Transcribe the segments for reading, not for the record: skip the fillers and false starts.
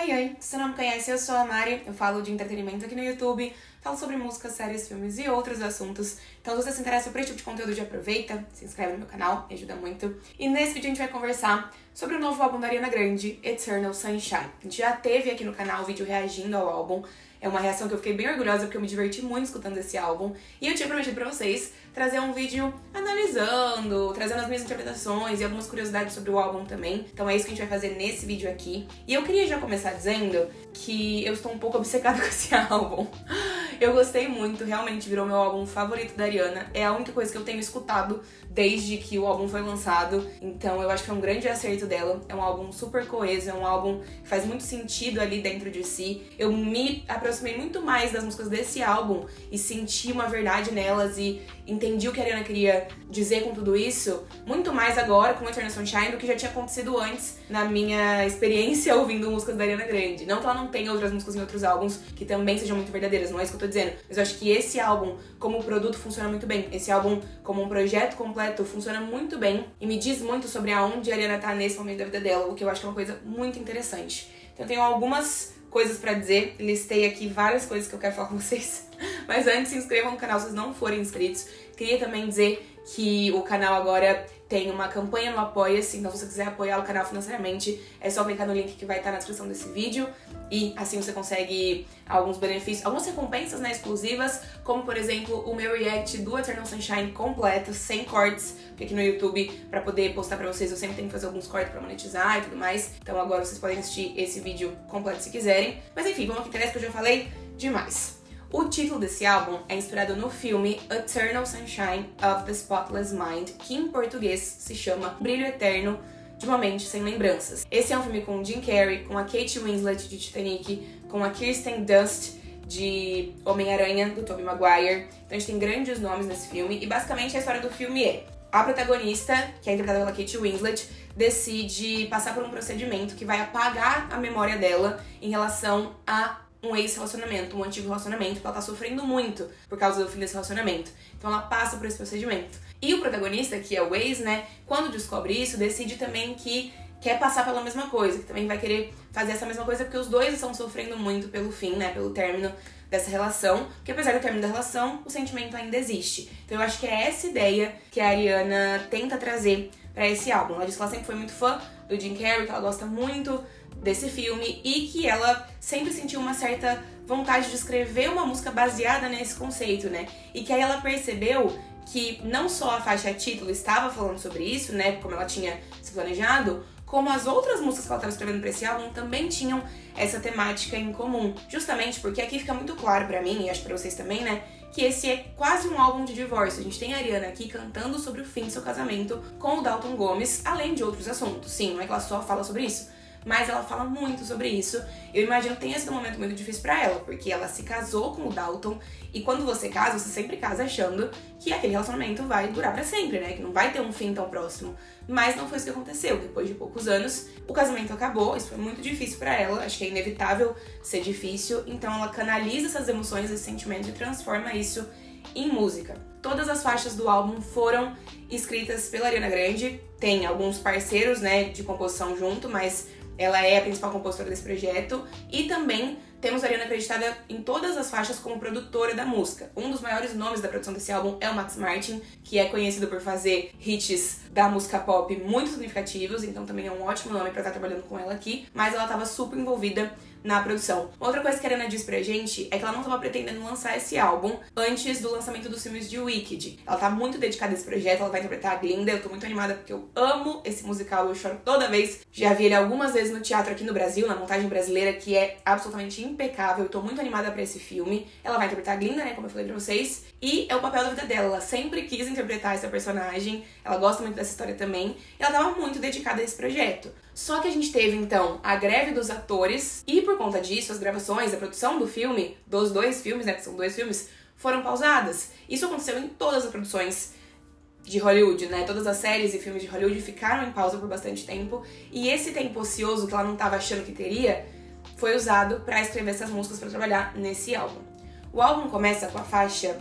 Oi, se você não me conhece, eu sou a Mari, eu falo de entretenimento aqui no YouTube, falo sobre música, séries, filmes e outros assuntos. Então se você se interessa por esse tipo de conteúdo, já aproveita, se inscreve no meu canal, me ajuda muito. E nesse vídeo a gente vai conversar sobre o novo álbum da Ariana Grande, Eternal Sunshine. A gente já teve aqui no canal um vídeo reagindo ao álbum, é uma reação que eu fiquei bem orgulhosa porque eu me diverti muito escutando esse álbum. E eu tinha prometido pra vocês trazer um vídeo analisando, trazendo as minhas interpretações e algumas curiosidades sobre o álbum também. Então é isso que a gente vai fazer nesse vídeo aqui. E eu queria já começar dizendo que eu estou um pouco obcecada com esse álbum. Eu gostei muito, realmente virou meu álbum favorito da Ariana. É a única coisa que eu tenho escutado desde que o álbum foi lançado. Então eu acho que é um grande acerto dela. É um álbum super coeso, é um álbum que faz muito sentido ali dentro de si. Eu me aproximei muito mais das músicas desse álbum e senti uma verdade nelas e entendi o que a Ariana queria dizer com tudo isso, muito mais agora com Eternal Sunshine do que já tinha acontecido antes na minha experiência ouvindo músicas da Ariana Grande. Não que ela não tenha outras músicas em outros álbuns que também sejam muito verdadeiras, não é isso que eu tô dizendo, mas eu acho que esse álbum como produto funciona muito bem. Esse álbum como um projeto completo funciona muito bem e me diz muito sobre aonde a Ariana tá nesse momento da vida dela, o que eu acho que é uma coisa muito interessante. Então eu tenho algumas coisas pra dizer, listei aqui várias coisas que eu quero falar com vocês. Mas antes, se inscrevam no canal se vocês não forem inscritos. Queria também dizer que o canal agora tem uma campanha no Apoia-se, então se você quiser apoiar o canal financeiramente, é só clicar no link que vai estar na descrição desse vídeo e assim você consegue alguns benefícios, algumas recompensas, né, exclusivas, como por exemplo o meu react do Eternal Sunshine completo, sem cortes, porque aqui no YouTube, pra poder postar pra vocês, eu sempre tenho que fazer alguns cortes pra monetizar e tudo mais, então agora vocês podem assistir esse vídeo completo se quiserem. Mas enfim, vamos ao que interessa, que eu já falei demais. O título desse álbum é inspirado no filme Eternal Sunshine of the Spotless Mind, que em português se chama Brilho Eterno de uma Mente Sem Lembranças. Esse é um filme com Jim Carrey, com a Kate Winslet de Titanic, com a Kirsten Dunst de Homem-Aranha, do Tobey Maguire. Então a gente tem grandes nomes nesse filme e basicamente a história do filme é: a protagonista, que é interpretada pela Kate Winslet, decide passar por um procedimento que vai apagar a memória dela em relação a um ex-relacionamento, um antigo relacionamento, porque ela tá sofrendo muito por causa do fim desse relacionamento. Então ela passa por esse procedimento. E o protagonista, que é o ex, né, quando descobre isso, decide também que quer passar pela mesma coisa, que também vai querer fazer essa mesma coisa, porque os dois estão sofrendo muito pelo fim, né, pelo término dessa relação, porque apesar do término da relação, o sentimento ainda existe. Então eu acho que é essa ideia que a Ariana tenta trazer pra esse álbum. Ela diz que ela sempre foi muito fã do Jim Carrey, que ela gosta muito desse filme e que ela sempre sentiu uma certa vontade de escrever uma música baseada nesse conceito, né? E que aí ela percebeu que não só a faixa título estava falando sobre isso, né, como ela tinha se planejado, como as outras músicas que ela estava escrevendo para esse álbum também tinham essa temática em comum. Justamente porque aqui fica muito claro pra mim, e acho pra vocês também, né, que esse é quase um álbum de divórcio. A gente tem a Ariana aqui cantando sobre o fim do seu casamento com o Dalton Gomes, além de outros assuntos. Sim, não é que ela só fala sobre isso, mas ela fala muito sobre isso. Eu imagino que tenha sido um momento muito difícil pra ela, porque ela se casou com o Dalton, e quando você casa, você sempre casa achando que aquele relacionamento vai durar pra sempre, né? Que não vai ter um fim tão próximo. Mas não foi isso que aconteceu. Depois de poucos anos, o casamento acabou, isso foi muito difícil pra ela, acho que é inevitável ser difícil, então ela canaliza essas emoções, esses sentimentos e transforma isso em música. Todas as faixas do álbum foram escritas pela Ariana Grande, tem alguns parceiros, né, de composição junto, mas ela é a principal compositora desse projeto e também temos a Ariana acreditada em todas as faixas como produtora da música. Um dos maiores nomes da produção desse álbum é o Max Martin, que é conhecido por fazer hits da música pop muito significativos, então também é um ótimo nome pra estar trabalhando com ela aqui, mas ela tava super envolvida na produção. Outra coisa que a Ariana diz pra gente é que ela não tava pretendendo lançar esse álbum antes do lançamento dos filmes de Wicked. Ela tá muito dedicada a esse projeto, ela vai interpretar a Glinda, eu tô muito animada porque eu amo esse musical, eu choro toda vez. Já vi ele algumas vezes no teatro aqui no Brasil, na montagem brasileira, que é absolutamente impecável, eu tô muito animada pra esse filme. Ela vai interpretar a Glinda, né, como eu falei pra vocês, e é o papel da vida dela, ela sempre quis interpretar essa personagem, ela gosta muito dessa história também, e ela tava muito dedicada a esse projeto. Só que a gente teve, então, a greve dos atores, e por conta disso, as gravações, a produção do filme, dos dois filmes, né, que são 2 filmes, foram pausadas. Isso aconteceu em todas as produções de Hollywood, né, todas as séries e filmes de Hollywood ficaram em pausa por bastante tempo, e esse tempo ocioso que ela não tava achando que teria, foi usado pra escrever essas músicas pra trabalhar nesse álbum. O álbum começa com a faixa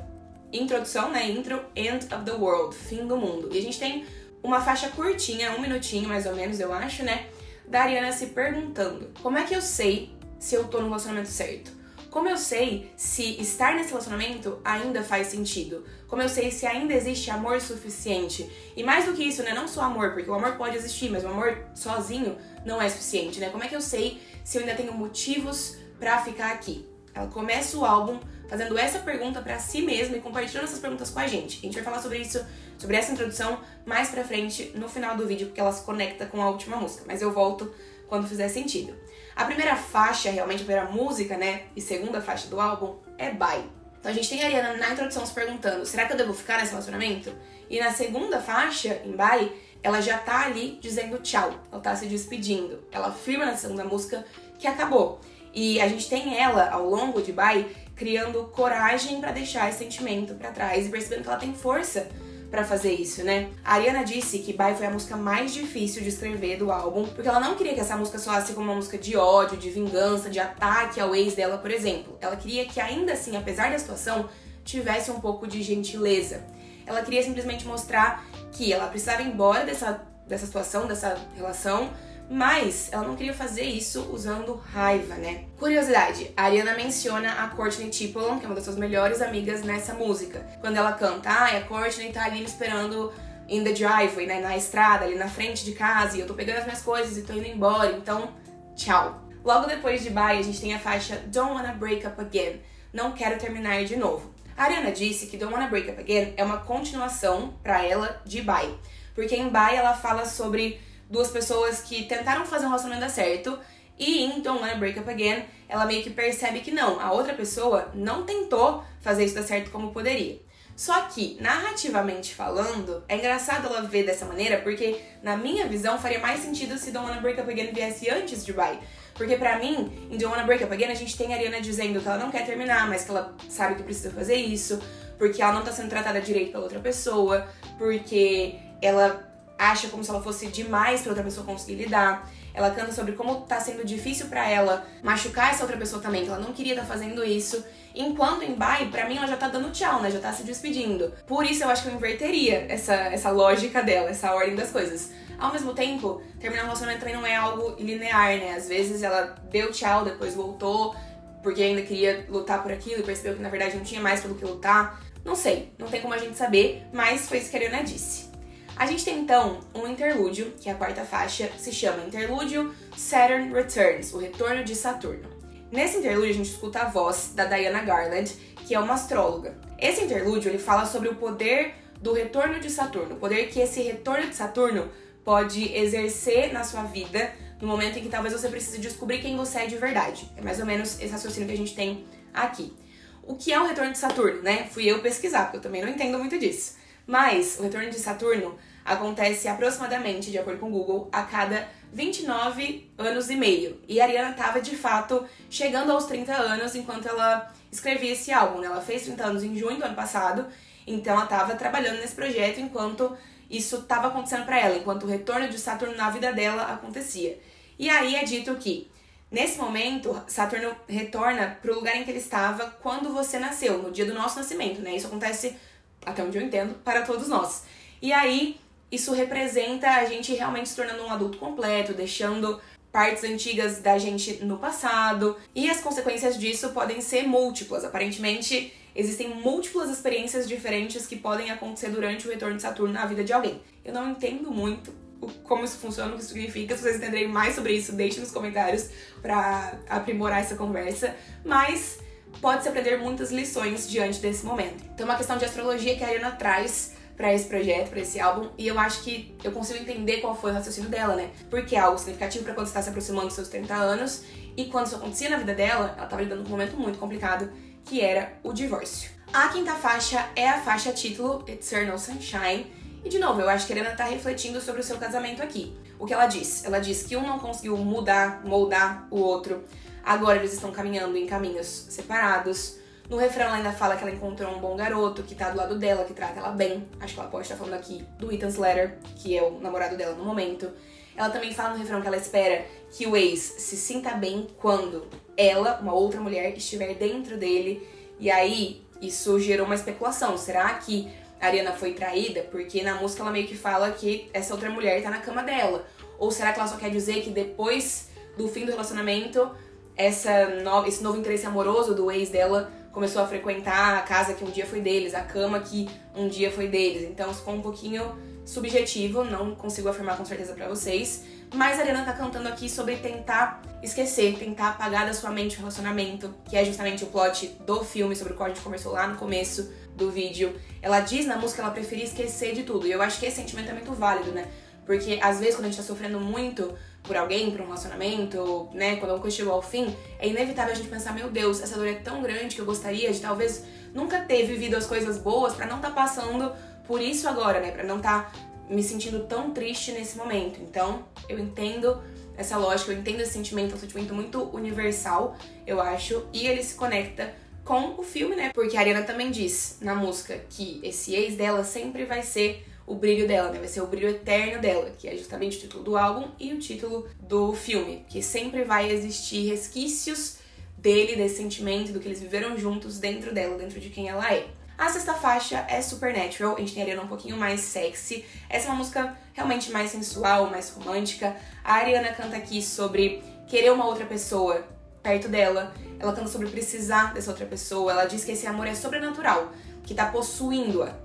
introdução, né, intro, End of the World, fim do mundo, e a gente tem uma faixa curtinha, 1 minutinho mais ou menos, eu acho, né, da Ariana se perguntando: como é que eu sei se eu tô no relacionamento certo? Como eu sei se estar nesse relacionamento ainda faz sentido? Como eu sei se ainda existe amor suficiente? E mais do que isso, né? Não só amor, porque o amor pode existir, mas o amor sozinho não é suficiente, né? Como é que eu sei se eu ainda tenho motivos pra ficar aqui? Ela começa o álbum fazendo essa pergunta pra si mesma e compartilhando essas perguntas com a gente. A gente vai falar sobre isso, sobre essa introdução, mais pra frente no final do vídeo, porque ela se conecta com a última música. Mas eu volto quando fizer sentido. A primeira faixa, realmente a primeira música, né, e segunda faixa do álbum é Bye. Então a gente tem a Ariana na introdução se perguntando: será que eu devo ficar nesse relacionamento? E na segunda faixa, em Bye, ela já tá ali dizendo tchau, ela tá se despedindo. Ela afirma na segunda música que acabou. E a gente tem ela, ao longo de Bye, criando coragem pra deixar esse sentimento pra trás e percebendo que ela tem força pra fazer isso, né? A Ariana disse que Bye foi a música mais difícil de escrever do álbum, porque ela não queria que essa música soasse como uma música de ódio, de vingança, de ataque ao ex dela, por exemplo. Ela queria que ainda assim, apesar da situação, tivesse um pouco de gentileza. Ela queria simplesmente mostrar que ela precisava ir embora dessa situação, dessa relação, mas ela não queria fazer isso usando raiva, né? Curiosidade, a Ariana menciona a Courtney Chipolon, que é uma das suas melhores amigas nessa música. Quando ela canta: a Courtney tá ali me esperando in the driveway, né, na estrada, ali na frente de casa, e eu tô pegando as minhas coisas e tô indo embora, então tchau. Logo depois de Bye, a gente tem a faixa Don't Wanna Break Up Again, não quero terminar de novo. A Ariana disse que Don't Wanna Break Up Again é uma continuação pra ela de Bye, porque em Bye ela fala sobre duas pessoas que tentaram fazer um relacionamento dar certo, e em Don't Wanna Break Up Again ela meio que percebe que não, a outra pessoa não tentou fazer isso dar certo como poderia. Só que, narrativamente falando, é engraçado ela ver dessa maneira, porque na minha visão faria mais sentido se Don't Wanna Break Up Again viesse antes de Bye. Porque pra mim, em Don't Wanna Break Up Again, a gente tem a Ariana dizendo que ela não quer terminar, mas que ela sabe que precisa fazer isso, porque ela não tá sendo tratada direito pela outra pessoa, porque ela acha como se ela fosse demais pra outra pessoa conseguir lidar. Ela canta sobre como tá sendo difícil pra ela machucar essa outra pessoa também, que ela não queria estar fazendo isso. Enquanto em Bye, pra mim, ela já tá dando tchau, né? Já tá se despedindo. Por isso eu acho que eu inverteria essa lógica dela, essa ordem das coisas. Ao mesmo tempo, terminar um relacionamento também não é algo linear, né? Às vezes ela deu tchau, depois voltou, porque ainda queria lutar por aquilo e percebeu que na verdade não tinha mais pelo que lutar. Não sei, não tem como a gente saber, mas foi isso que a Ariana disse. A gente tem então um interlúdio, que é a quarta faixa, se chama Interlúdio Saturn Returns, o retorno de Saturno. Nesse interlúdio a gente escuta a voz da Diana Garland, que é uma astróloga. Esse interlúdio ele fala sobre o poder do retorno de Saturno, o poder que esse retorno de Saturno pode exercer na sua vida no momento em que talvez você precise descobrir quem você é de verdade. É mais ou menos esse raciocínio que a gente tem aqui. O que é o retorno de Saturno, né? Fui eu pesquisar, porque eu também não entendo muito disso. Mas o retorno de Saturno acontece aproximadamente, de acordo com o Google, a cada 29 anos e meio. E a Ariana estava, de fato, chegando aos 30 anos enquanto ela escrevia esse álbum, né? Ela fez 30 anos em junho do ano passado, então ela estava trabalhando nesse projeto enquanto isso estava acontecendo para ela, enquanto o retorno de Saturno na vida dela acontecia. E aí é dito que, nesse momento, Saturno retorna para o lugar em que ele estava quando você nasceu, no dia do nosso nascimento, né? Isso acontece, até onde eu entendo, para todos nós. E aí, isso representa a gente realmente se tornando um adulto completo, deixando partes antigas da gente no passado. E as consequências disso podem ser múltiplas. Aparentemente, existem múltiplas experiências diferentes que podem acontecer durante o retorno de Saturno na vida de alguém. Eu não entendo muito como isso funciona, o que isso significa. Se vocês entenderem mais sobre isso, deixem nos comentários pra aprimorar essa conversa. Mas pode-se aprender muitas lições diante desse momento. Então é uma questão de astrologia que a Ariana traz pra esse projeto, pra esse álbum, e eu acho que eu consigo entender qual foi o raciocínio dela, né? Porque é algo significativo pra quando você tá se aproximando dos seus 30 anos, e quando isso acontecia na vida dela, ela tava lidando com um momento muito complicado, que era o divórcio. A quinta faixa é a faixa título Eternal Sunshine, e de novo, eu acho que a Ariana tá refletindo sobre o seu casamento aqui. O que ela diz? Ela diz que um não conseguiu moldar o outro, agora eles estão caminhando em caminhos separados. No refrão ela ainda fala que ela encontrou um bom garoto, que tá do lado dela, que trata ela bem. Acho que ela pode estar falando aqui do Ethan Slater, que é o namorado dela no momento. Ela também fala no refrão que ela espera que o ex se sinta bem quando ela, uma outra mulher, estiver dentro dele. E aí, isso gerou uma especulação. Será que a Ariana foi traída? Porque na música ela meio que fala que essa outra mulher tá na cama dela. Ou será que ela só quer dizer que depois do fim do relacionamento, esse novo interesse amoroso do ex dela começou a frequentar a casa que um dia foi deles, a cama que um dia foi deles. Então isso ficou um pouquinho subjetivo, não consigo afirmar com certeza pra vocês. Mas a Ariana tá cantando aqui sobre tentar esquecer, tentar apagar da sua mente o relacionamento, que é justamente o plot do filme, sobre o qual a gente conversou lá no começo do vídeo. Ela diz na música que ela preferia esquecer de tudo, e eu acho que esse sentimento é muito válido, né? Porque às vezes quando a gente tá sofrendo muito por alguém, por um relacionamento, né, quando alguma coisa chegou ao fim, é inevitável a gente pensar, meu Deus, essa dor é tão grande que eu gostaria de talvez nunca ter vivido as coisas boas pra não tá passando por isso agora, né, pra não tá me sentindo tão triste nesse momento. Então, eu entendo essa lógica, eu entendo esse sentimento, é um sentimento muito universal, eu acho, e ele se conecta com o filme, né, porque a Ariana também diz na música que esse ex dela sempre vai ser o brilho dela, né? Vai ser o brilho eterno dela, que é justamente o título do álbum e o título do filme, que sempre vai existir resquícios dele, desse sentimento, do que eles viveram juntos dentro dela, dentro de quem ela é. A sexta faixa é Supernatural, a gente tem a Ariana um pouquinho mais sexy. Essa é uma música realmente mais sensual, mais romântica. A Ariana canta aqui sobre querer uma outra pessoa perto dela, ela canta sobre precisar dessa outra pessoa, ela diz que esse amor é sobrenatural, que tá possuindo-a.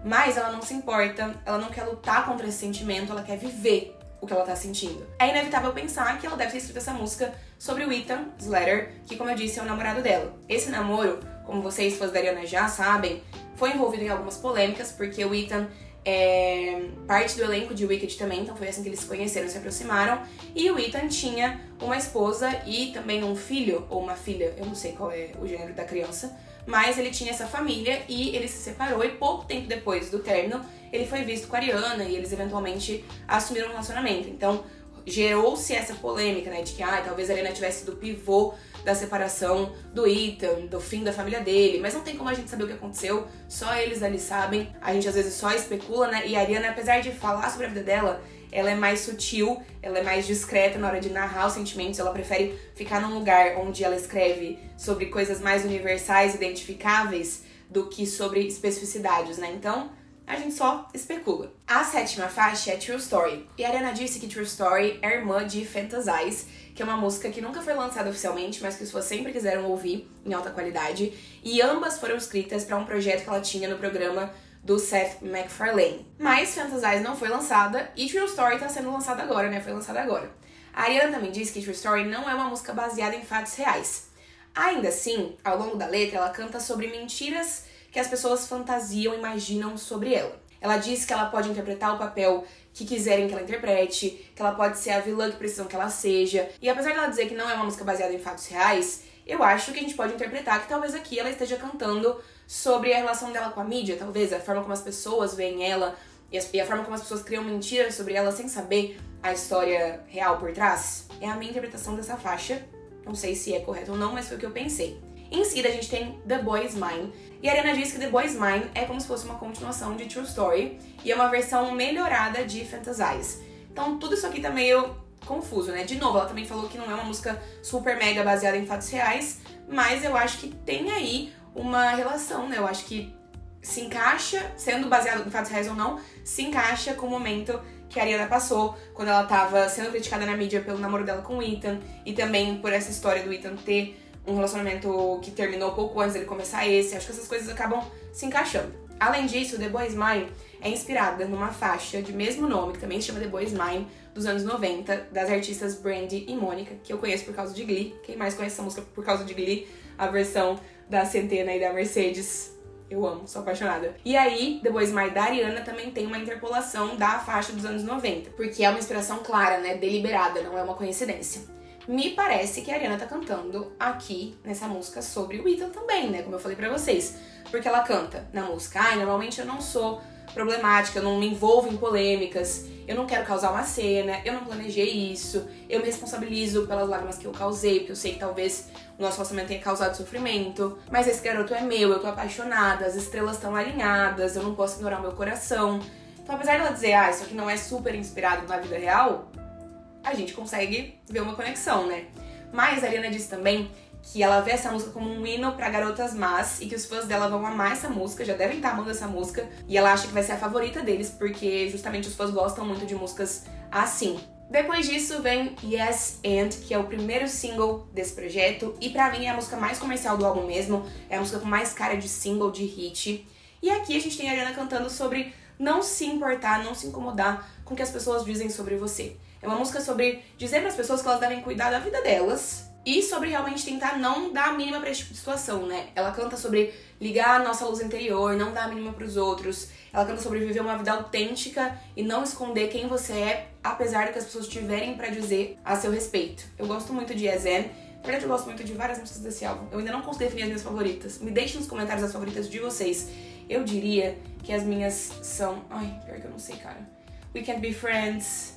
Mas ela não se importa, ela não quer lutar contra esse sentimento, ela quer viver o que ela tá sentindo. É inevitável pensar que ela deve ter escrito essa música sobre o Ethan Slater, que, como eu disse, é o namorado dela. Esse namoro, como vocês, fãs da Ariana, já sabem, foi envolvido em algumas polêmicas, porque o Ethan é parte do elenco de Wicked também, então foi assim que eles se conheceram, se aproximaram. E o Ethan tinha uma esposa e também um filho, ou uma filha, eu não sei qual é o gênero da criança, mas ele tinha essa família e ele se separou e pouco tempo depois do término ele foi visto com a Ariana e eles eventualmente assumiram um relacionamento. Então gerou-se essa polêmica, né, de que talvez a Ariana tivesse sido o pivô da separação do Ethan, do fim da família dele, mas não tem como a gente saber o que aconteceu, só eles ali sabem, a gente às vezes só especula, né, e a Ariana, apesar de falar sobre a vida dela, ela é mais sutil, ela é mais discreta na hora de narrar os sentimentos, ela prefere ficar num lugar onde ela escreve sobre coisas mais universais, identificáveis, do que sobre especificidades, né? Então, a gente só especula. A sétima faixa é True Story, e a Ariana disse que True Story é irmã de Fantasize, que é uma música que nunca foi lançada oficialmente, mas que as pessoas sempre quiseram ouvir em alta qualidade, e ambas foram escritas para um projeto que ela tinha no programa do Seth MacFarlane. Mas Fantasize não foi lançada e True Story tá sendo lançada agora, né? Foi lançada agora. A Ariana também diz que True Story não é uma música baseada em fatos reais. Ainda assim, ao longo da letra, ela canta sobre mentiras que as pessoas fantasiam e imaginam sobre ela. Ela diz que ela pode interpretar o papel que quiserem que ela interprete, que ela pode ser a vilã que precisam que ela seja. E apesar dela dizer que não é uma música baseada em fatos reais, eu acho que a gente pode interpretar que talvez aqui ela esteja cantando sobre a relação dela com a mídia, talvez a forma como as pessoas veem ela e a forma como as pessoas criam mentiras sobre ela sem saber a história real por trás. É a minha interpretação dessa faixa. Não sei se é correto ou não, mas foi o que eu pensei. Em seguida a gente tem The Boy Is Mine, e a Ariana diz que The Boy Is Mine é como se fosse uma continuação de True Story e é uma versão melhorada de Fantasize. Então tudo isso aqui tá meio confuso, né? De novo, ela também falou que não é uma música super mega baseada em fatos reais, mas eu acho que tem aí uma relação, né? Eu acho que se encaixa, sendo baseado em fatos reais ou não, se encaixa com o momento que a Ariana passou, quando ela tava sendo criticada na mídia pelo namoro dela com o Ethan, e também por essa história do Ethan ter um relacionamento que terminou pouco antes dele começar esse. Acho que essas coisas acabam se encaixando. Além disso, The Boy Is Mine é inspirada numa faixa de mesmo nome, que também se chama The Boy Is Mine, dos anos 90, das artistas Brandy e Mônica, que eu conheço por causa de Glee. Quem mais conhece essa música por causa de Glee? A versão da Centena e da Mercedes. Eu amo, sou apaixonada. E aí, The Boy Is Mine da Ariana também tem uma interpolação da faixa dos anos 90, porque é uma inspiração clara, né, deliberada, não é uma coincidência. Me parece que a Ariana tá cantando aqui, nessa música, sobre o Ethan também, né? Como eu falei pra vocês. Porque ela canta na música: normalmente eu não sou problemática, eu não me envolvo em polêmicas, eu não quero causar uma cena, eu não planejei isso, eu me responsabilizo pelas lágrimas que eu causei, porque eu sei que talvez o nosso relacionamento tenha causado sofrimento, mas esse garoto é meu, eu tô apaixonada, as estrelas estão alinhadas, eu não posso ignorar o meu coração. Então, apesar dela dizer, isso aqui não é super inspirado na vida real, a gente consegue ver uma conexão, né? Mas a Ariana disse também que ela vê essa música como um hino pra garotas más e que os fãs dela vão amar essa música, já devem estar amando essa música, e ela acha que vai ser a favorita deles, porque justamente os fãs gostam muito de músicas assim. Depois disso vem Yes And, que é o primeiro single desse projeto, e pra mim é a música mais comercial do álbum mesmo, é a música com mais cara de single, de hit. E aqui a gente tem a Ariana cantando sobre não se importar, não se incomodar com o que as pessoas dizem sobre você. É uma música sobre dizer para as pessoas que elas devem cuidar da vida delas e sobre realmente tentar não dar a mínima pra esse tipo de situação, né? Ela canta sobre ligar a nossa luz interior, não dar a mínima pros outros. Ela canta sobre viver uma vida autêntica e não esconder quem você é, apesar do que as pessoas tiverem pra dizer a seu respeito. Eu gosto muito de Yes And. Na verdade, eu gosto muito de várias músicas desse álbum. Eu ainda não consegui definir as minhas favoritas. Me deixem nos comentários as favoritas de vocês. Eu diria que as minhas são... Ai, pior que eu não sei, cara. We Can't Be Friends,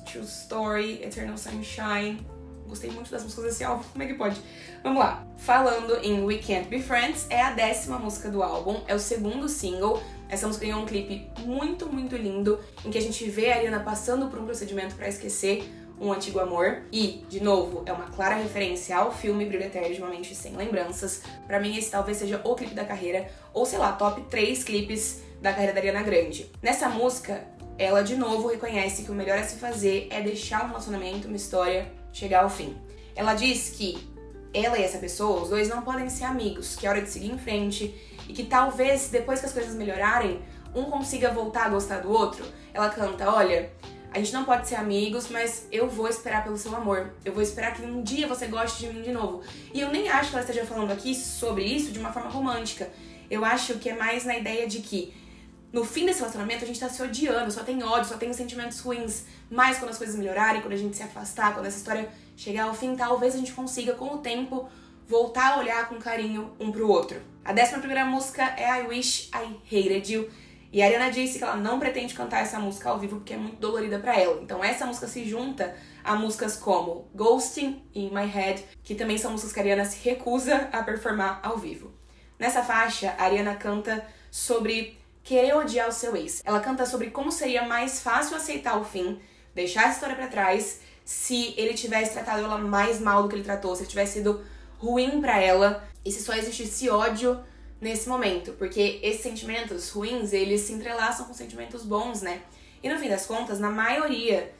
True Story, Eternal Sunshine. Gostei muito das músicas desse álbum, como é que pode? Vamos lá. Falando em We Can't Be Friends, é a 10ª música do álbum, é o segundo single. Essa música ganhou um clipe muito, muito lindo, em que a gente vê a Ariana passando por um procedimento pra esquecer um antigo amor. E, de novo, é uma clara referência ao filme Brilho Eterno de Uma Mente Sem Lembranças. Pra mim, esse talvez seja o clipe da carreira, ou sei lá, top 3 clipes da carreira da Ariana Grande. Nessa música, ela de novo reconhece que o melhor a se fazer é deixar um relacionamento, uma história, chegar ao fim. Ela diz que ela e essa pessoa, os dois não podem ser amigos, que é hora de seguir em frente e que talvez depois que as coisas melhorarem, um consiga voltar a gostar do outro. Ela canta, olha, a gente não pode ser amigos, mas eu vou esperar pelo seu amor. Eu vou esperar que um dia você goste de mim de novo. E eu nem acho que ela esteja falando aqui sobre isso de uma forma romântica. Eu acho que é mais na ideia de que no fim desse relacionamento a gente tá se odiando, só tem ódio, só tem sentimentos ruins. Mas quando as coisas melhorarem, quando a gente se afastar, quando essa história chegar ao fim, talvez a gente consiga, com o tempo, voltar a olhar com carinho um pro outro. A 11ª música é I Wish I Hated You. E a Ariana disse que ela não pretende cantar essa música ao vivo porque é muito dolorida pra ela. Então essa música se junta a músicas como Ghosting e In My Head, que também são músicas que a Ariana se recusa a performar ao vivo. Nessa faixa, a Ariana canta sobre querer odiar o seu ex. Ela canta sobre como seria mais fácil aceitar o fim, deixar essa história pra trás, se ele tivesse tratado ela mais mal do que ele tratou, se ele tivesse sido ruim pra ela, e se só existisse ódio nesse momento, porque esses sentimentos ruins, eles se entrelaçam com sentimentos bons, né? E no fim das contas, na maioria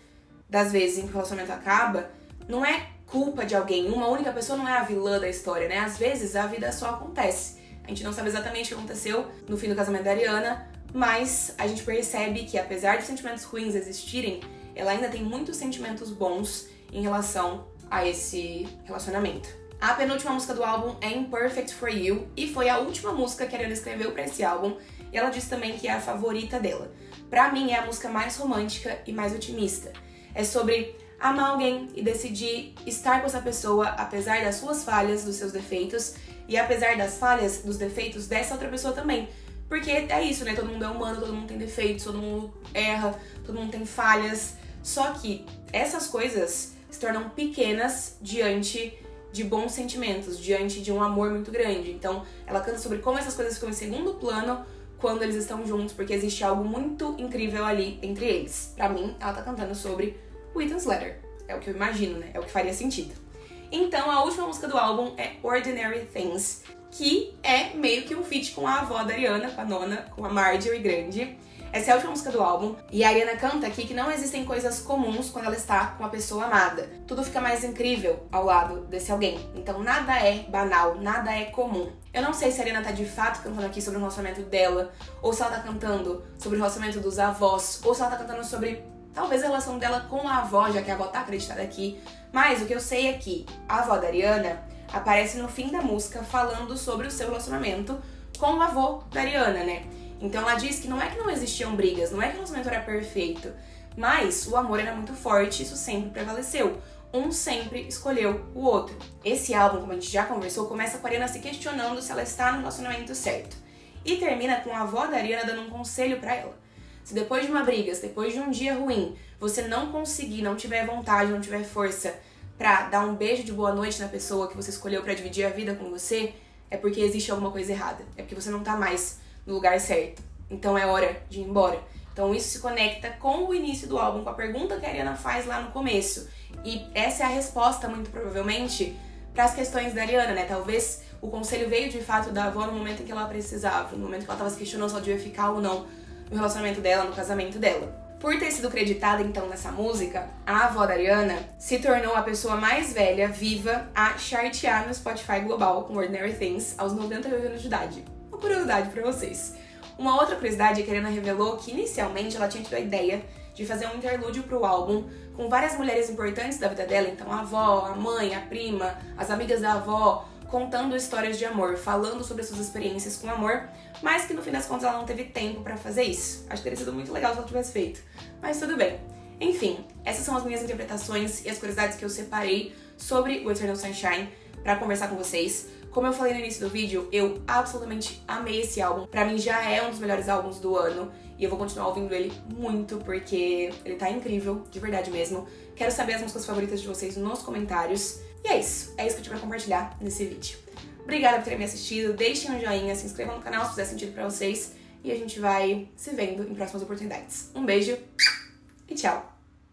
das vezes em que o relacionamento acaba, não é culpa de alguém, uma única pessoa não é a vilã da história, né? Às vezes a vida só acontece. A gente não sabe exatamente o que aconteceu no fim do casamento da Ariana, mas a gente percebe que apesar de sentimentos ruins existirem, ela ainda tem muitos sentimentos bons em relação a esse relacionamento. A penúltima música do álbum é Imperfect For You e foi a última música que a Ariana escreveu pra esse álbum, e ela disse também que é a favorita dela. Pra mim é a música mais romântica e mais otimista. É sobre amar alguém e decidir estar com essa pessoa apesar das suas falhas, dos seus defeitos, e apesar das falhas, dos defeitos dessa outra pessoa também. Porque é isso, né? Todo mundo é humano, todo mundo tem defeitos, todo mundo erra, todo mundo tem falhas. Só que essas coisas se tornam pequenas diante de bons sentimentos, diante de um amor muito grande. Então, ela canta sobre como essas coisas ficam em segundo plano quando eles estão juntos, porque existe algo muito incrível ali entre eles. Pra mim, ela tá cantando sobre Witten's Letter. É o que eu imagino, né? É o que faria sentido. Então, a última música do álbum é Ordinary Things, que é meio que um feat com a avó da Ariana, com a nona, com a Marjorie Grande. Essa é a última música do álbum, e a Ariana canta aqui que não existem coisas comuns quando ela está com a pessoa amada. Tudo fica mais incrível ao lado desse alguém. Então nada é banal, nada é comum. Eu não sei se a Ariana tá de fato cantando aqui sobre o relacionamento dela, ou se ela tá cantando sobre o relacionamento dos avós, ou se ela tá cantando sobre talvez a relação dela com a avó, já que a avó tá acreditada aqui. Mas o que eu sei é que a avó da Ariana aparece no fim da música falando sobre o seu relacionamento com o avô da Ariana, né? Então ela diz que não é que não existiam brigas, não é que o relacionamento era perfeito, mas o amor era muito forte, isso sempre prevaleceu. Um sempre escolheu o outro. Esse álbum, como a gente já conversou, começa com a Ariana se questionando se ela está no relacionamento certo. E termina com a avó da Ariana dando um conselho pra ela. Se depois de uma briga, se depois de um dia ruim, você não conseguir, não tiver vontade, não tiver força pra dar um beijo de boa noite na pessoa que você escolheu pra dividir a vida com você, é porque existe alguma coisa errada. É porque você não tá mais no lugar certo. Então é hora de ir embora. Então isso se conecta com o início do álbum, com a pergunta que a Ariana faz lá no começo. E essa é a resposta, muito provavelmente, para as questões da Ariana, né? Talvez o conselho veio de fato da avó no momento em que ela precisava, no momento que ela estava se questionando se ela devia ficar ou não no relacionamento dela, no casamento dela. Por ter sido creditada, então, nessa música, a avó da Ariana se tornou a pessoa mais velha viva a chartear no Spotify global com Ordinary Things aos 98 anos de idade. Uma curiosidade pra vocês. Uma outra curiosidade é que a Ariana revelou que, inicialmente, ela tinha tido a ideia de fazer um interlúdio pro álbum com várias mulheres importantes da vida dela, então a avó, a mãe, a prima, as amigas da avó, contando histórias de amor, falando sobre suas experiências com amor, mas que no fim das contas ela não teve tempo pra fazer isso. Acho que teria sido muito legal se ela tivesse feito, mas tudo bem. Enfim, essas são as minhas interpretações e as curiosidades que eu separei sobre o Eternal Sunshine pra conversar com vocês. Como eu falei no início do vídeo, eu absolutamente amei esse álbum. Pra mim já é um dos melhores álbuns do ano e eu vou continuar ouvindo ele muito porque ele tá incrível, de verdade mesmo. Quero saber as músicas favoritas de vocês nos comentários. E é isso que eu tinha pra compartilhar nesse vídeo. Obrigada por terem me assistido, deixem um joinha, se inscrevam no canal se fizer sentido pra vocês e a gente vai se vendo em próximas oportunidades. Um beijo e tchau!